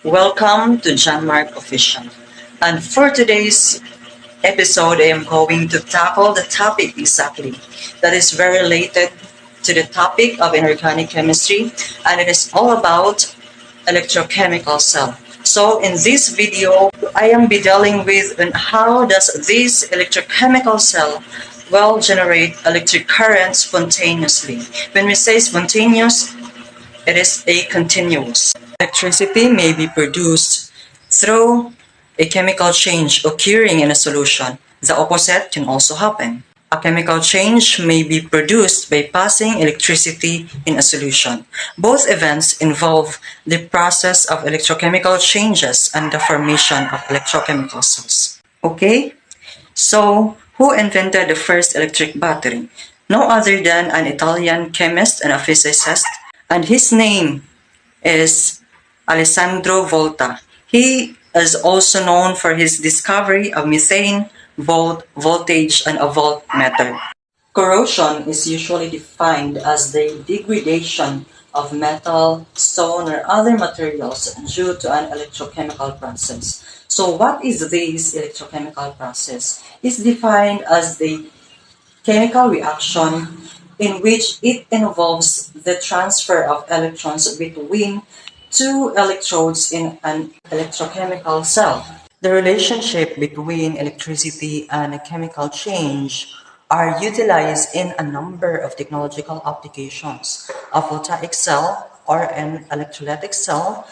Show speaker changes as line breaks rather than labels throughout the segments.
Welcome to John Mark Official. And for today's episode, I am going to tackle the topic exactly that is very related to the topic of inorganic chemistry, and it is all about electrochemical cell. So in this video, I am be dealing with how does this electrochemical cell generate electric current spontaneously. When we say spontaneous, it is a continuous. Electricity may be produced through a chemical change occurring in a solution. The opposite can also happen. A chemical change may be produced by passing electricity in a solution. Both events involve the process of electrochemical changes and the formation of electrochemical cells. Okay? So, who invented the first electric battery? No other than an Italian chemist and a physicist, and his name is Alessandro Volta. He is also known for his discovery of methane, voltage, and a voltmeter. Corrosion is usually defined as the degradation of metal, stone, or other materials due to an electrochemical process. So what is this electrochemical process? It's defined as the chemical reaction in which it involves the transfer of electrons between two electrodes in an electrochemical cell. The relationship between electricity and a chemical change are utilized in a number of technological applications. A voltaic cell or an electrolytic cell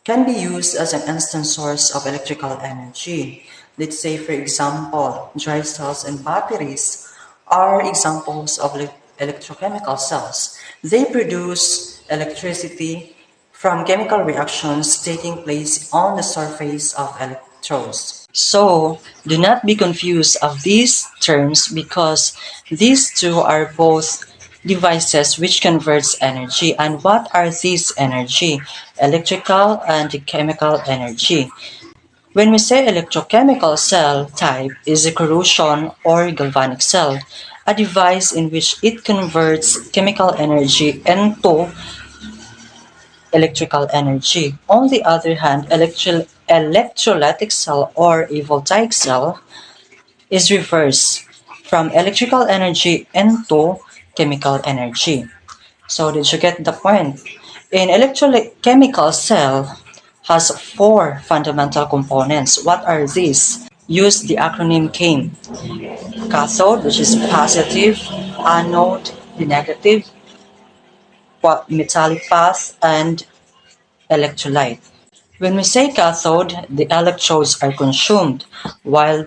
can be used as an instant source of electrical energy. Let's say, for example, dry cells and batteries are examples of electrochemical cells. They produce electricity from chemical reactions taking place on the surface of electrodes. So, do not be confused of these terms because these two are both devices which converts energy. And what are these energy? Electrical and chemical energy. When we say electrochemical cell type is a corrosion or galvanic cell, a device in which it converts chemical energy into electrical energy. On the other hand, electrolytic cell or a voltaic cell is reversed from electrical energy into chemical energy. So did you get the point? An electrochemical cell has four fundamental components. What are these? Use the acronym CAME. Cathode, which is positive, anode, the negative, metallic path, and electrolyte. When we say cathode, the electrodes are consumed, while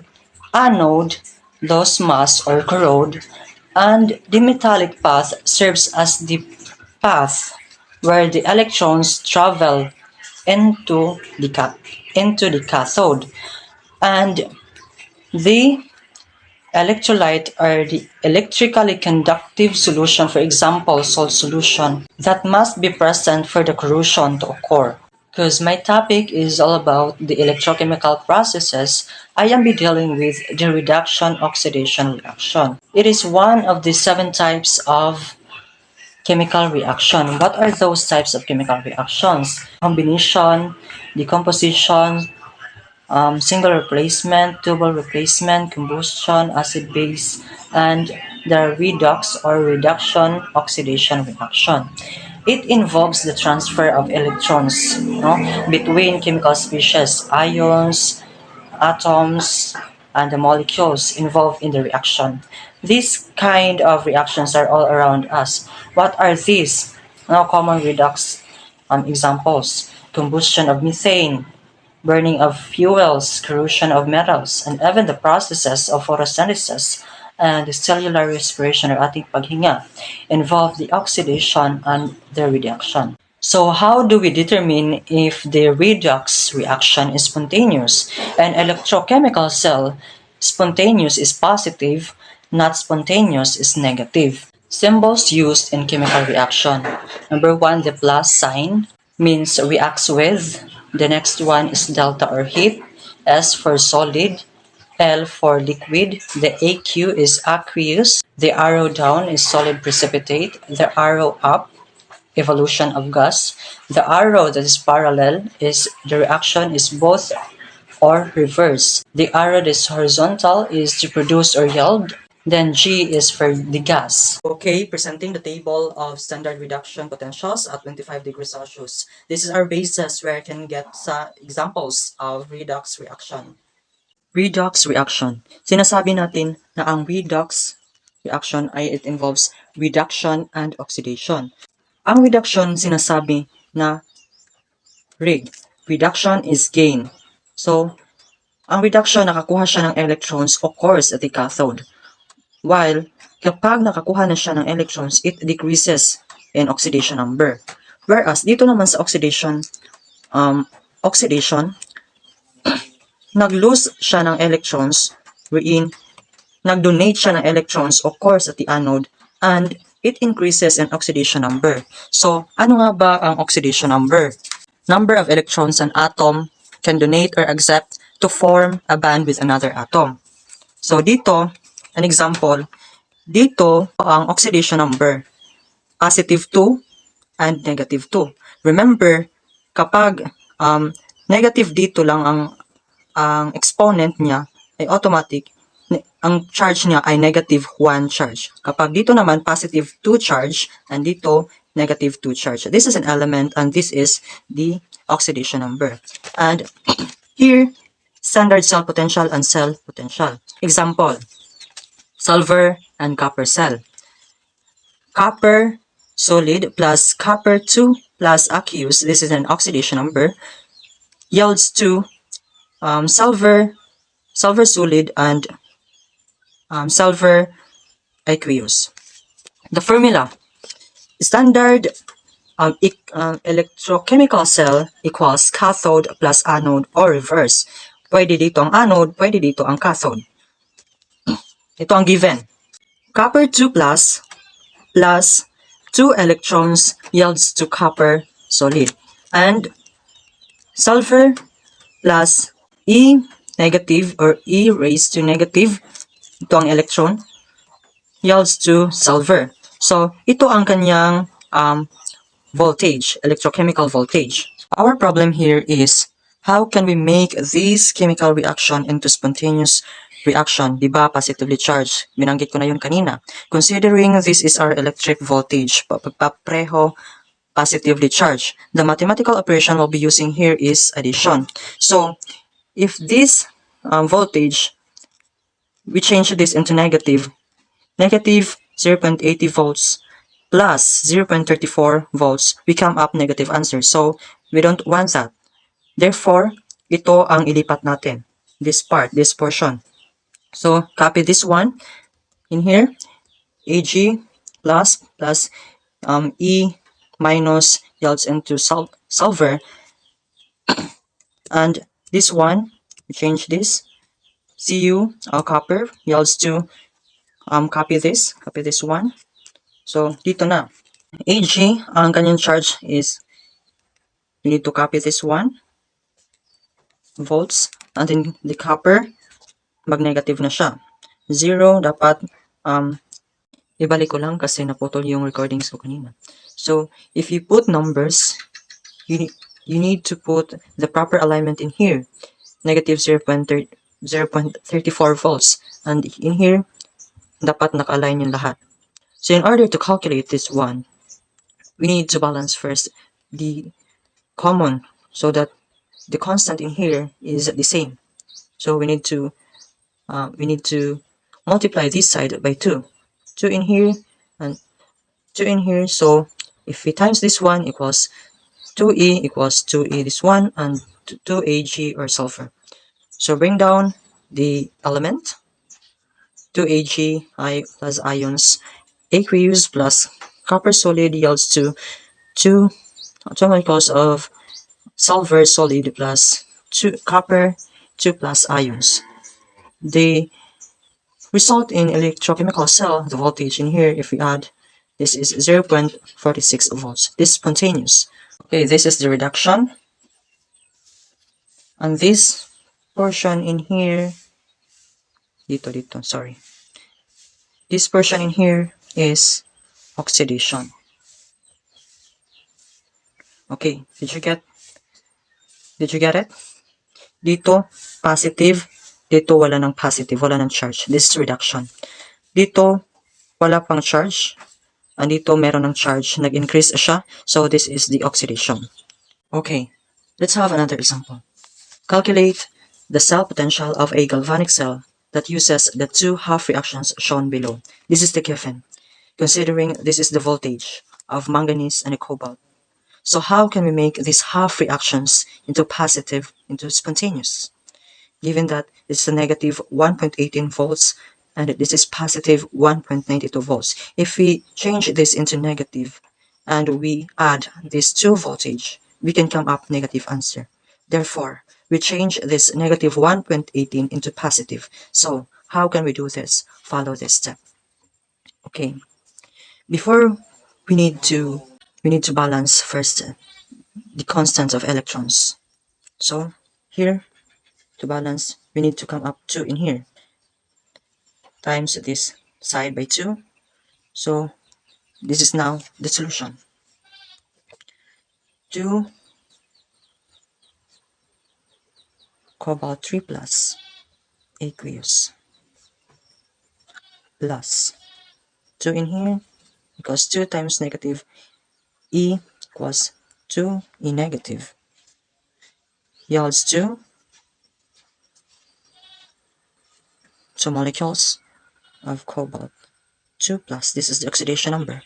anode, lose mass or corrode, and the metallic path serves as the path where the electrons travel into the cathode, and the electrolyte are the electrically conductive solution, for example, salt solution, that must be present for the corrosion to occur. Because my topic is all about the electrochemical processes, I am be dealing with the reduction-oxidation reaction. It is one of the 7 types of chemical reaction. What are those types of chemical reactions? Combination, decomposition, single replacement, double replacement, combustion, acid-base, and the redox or reduction-oxidation reaction. It involves the transfer of electrons between chemical species, ions, atoms, and the molecules involved in the reaction. These kind of reactions are all around us. What are these? Common redox examples: combustion of methane, burning of fuels, corrosion of metals, and even the processes of photosynthesis and the cellular respiration or ating paghinga involve the oxidation and the reduction. So how do we determine if the redox reaction is spontaneous? An electrochemical cell, spontaneous is positive, not spontaneous is negative. Symbols used in chemical reaction. Number 1, the plus sign means reacts with. The next one is delta or heat, S for solid, L for liquid, the AQ is aqueous, the arrow down is solid precipitate, the arrow up evolution of gas. The arrow that is parallel is the reaction is both or reverse. The arrow that is horizontal is to produce or yield. Then G is for the gas. Okay, presenting the table of standard reduction potentials at 25 degrees Celsius. This is our basis where I can get examples of redox reaction. Redox reaction. Sinasabi natin na ang redox reaction ay it involves reduction and oxidation. Ang reduction sinasabi na reduction is gain. So, ang reduction nakakuha siya ng electrons occurs at the cathode. While kapag nakakuha na siya ng electrons, it decreases in oxidation number. Whereas dito naman sa oxidation, nag-lose siya ng electrons wherein nag-donate siya ng electrons occurs at the anode and it increases in oxidation number. So, ano nga ba ang oxidation number? Number of electrons an atom can donate or accept to form a bond with another atom. So, dito, an example, dito ang oxidation number, positive 2 and negative 2. Remember, kapag negative dito lang ang exponent niya ay automatic, ang charge niya ay negative 1 charge. Kapag dito naman positive 2 charge and dito negative 2 charge. This is an element and this is the oxidation number. And here, standard cell potential and cell potential. Example, silver and copper cell. Copper solid plus copper 2 plus aqueous, this is an oxidation number, yields to silver solid and silver aqueous. The formula, standard electrochemical cell equals cathode plus anode or reverse. Pwede dito ang anode, pwede dito ang cathode. Ito ang given. Copper 2 plus 2 electrons yields to copper solid. And sulfur plus E negative or E raised to negative, ito ang electron, yields to silver. So, ito ang kanyang voltage, electrochemical voltage. Our problem here is, how can we make this chemical reaction into spontaneous reaction? Diba, positively charged. Binanggit ko na yun kanina. Considering this is our electric voltage, papreho positively charged. The mathematical operation we'll be using here is addition. So, if this voltage, we change this into negative 0.80 volts plus 0.34 volts, we come up negative answer. So, we don't want that. Therefore, ito ang ilipat natin. This part, this portion. So, copy this one in here. Ag plus E minus yields into sulfur. And this one, we change this. Cu, copper, yields to copy this one. So, dito na. Ag, ang kanyang charge is, we need to copy this one. Volts. And then the copper, mag-negative na siya. 0, dapat, ibalik ko lang kasi naputol yung recordings ko kanina. So, if you put numbers, you need to put the proper alignment in here. Negative 0.34 volts. And in here, dapat naka-align yung lahat. So, in order to calculate this one, we need to balance first the common so that the constant in here is the same. So, we need to multiply this side by 2. 2 in here and 2 in here. So, if we times this one equals 2E equals 2E this one and 2Ag or sulfur. So, bring down the element. 2Ag plus ions, aqueous plus copper solid yields to 2 atomicals of sulfur solid plus 2 copper 2 plus ions. The result in electrochemical cell, the voltage in here, if we add, this is 0.46 volts. This is spontaneous. Okay, this is the reduction. And this portion in here, sorry. This portion in here is oxidation. Okay, did you get it? Dito, positive. Dito, wala ng positive, wala ng charge. This is reduction. Dito, wala pang charge. Andito, meron ng charge. Nag-increase siya. So, this is the oxidation. Okay, let's have another example. Calculate the cell potential of a galvanic cell that uses the two half reactions shown below. This is the given, considering this is the voltage of manganese and a cobalt. So how can we make these half reactions into positive, into spontaneous? Given that this is a negative 1.18 volts and this is positive 1.92 volts. If we change this into negative and we add these two voltage, we can come up negative answer. Therefore, we change this negative 1.18 into positive. So how can we do this? Follow this step. Okay. Before we need to balance first the constants of electrons. So here, to balance, we need to come up 2 in here times this side by 2. So this is now the solution. 2 cobalt 3 plus aqueous plus 2 in here because 2 times negative E equals 2 E negative yields 2 molecules of cobalt 2 plus. This is the oxidation number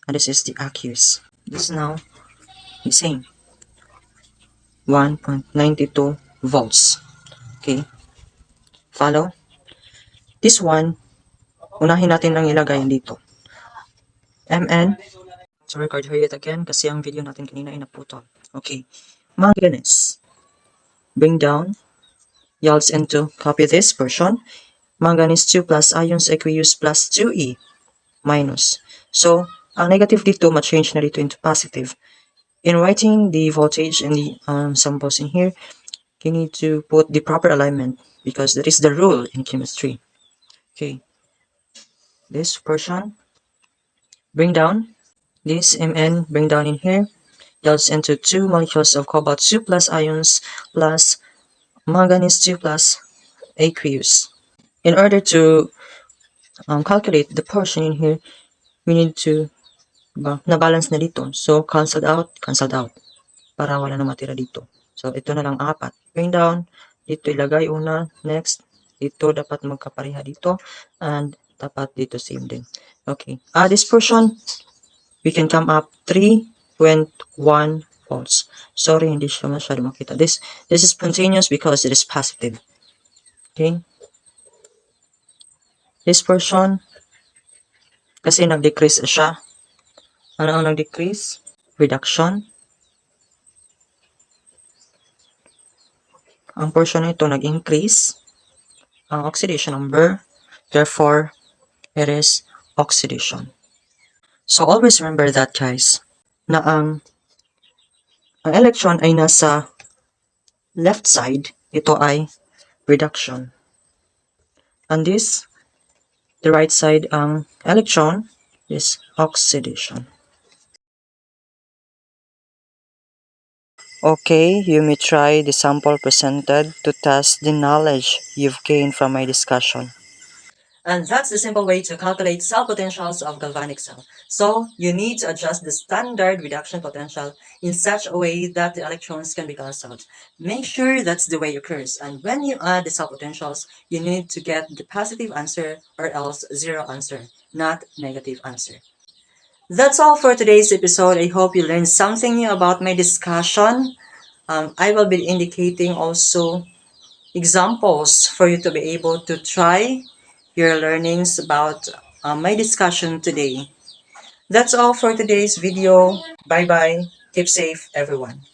and this is the aqueous. This is now the same 1.92 volts. Okay, follow. This one, unahin natin lang ilagay dito. MN. So record here it again kasi ang video natin kanina ay naputol. Okay. Manganese. Bring down. Yields into, copy this portion. Manganese 2 plus ions aqueous plus 2E minus. So, ang negative dito, ma-change na dito into positive. In writing the voltage and the symbols in here, you need to put the proper alignment because that is the rule in chemistry. Okay. This portion, bring down. This Mn, bring down in here. Yields into 2 molecules of cobalt 2 plus ions plus manganese 2 plus aqueous. In order to calculate the portion in here, we need to na-balance na dito. So, cancelled out, para wala na matira dito. So, ito na lang 4. Bring down, dito ilagay una, next, dito dapat magkapareha dito, and dapat dito same din. Okay, this portion, we can come up 3.1 volts. Sorry, hindi siya masyado makita. This is spontaneous because it is positive. Okay. This portion, kasi nag-decrease siya. Ano ang nag-decrease? Reduction. Ang portion na ito nag-increase. Ang oxidation number. Therefore, it is oxidation. So, always remember that, guys, na ang electron ay nasa left side. Ito ay reduction. And this, the right side, ang electron is oxidation. Okay, you may try the sample presented to test the knowledge you've gained from my discussion. And that's the simple way to calculate cell potentials of galvanic cell. So, you need to adjust the standard reduction potential in such a way that the electrons can be cancelled. Make sure that's the way it occurs. And when you add the cell potentials, you need to get the positive answer or else zero answer, not negative answer. That's all for today's episode. I hope you learned something new about my discussion. I will be indicating also examples for you to be able to try your learnings about my discussion today. That's all for today's video. Bye-bye. Keep safe, everyone.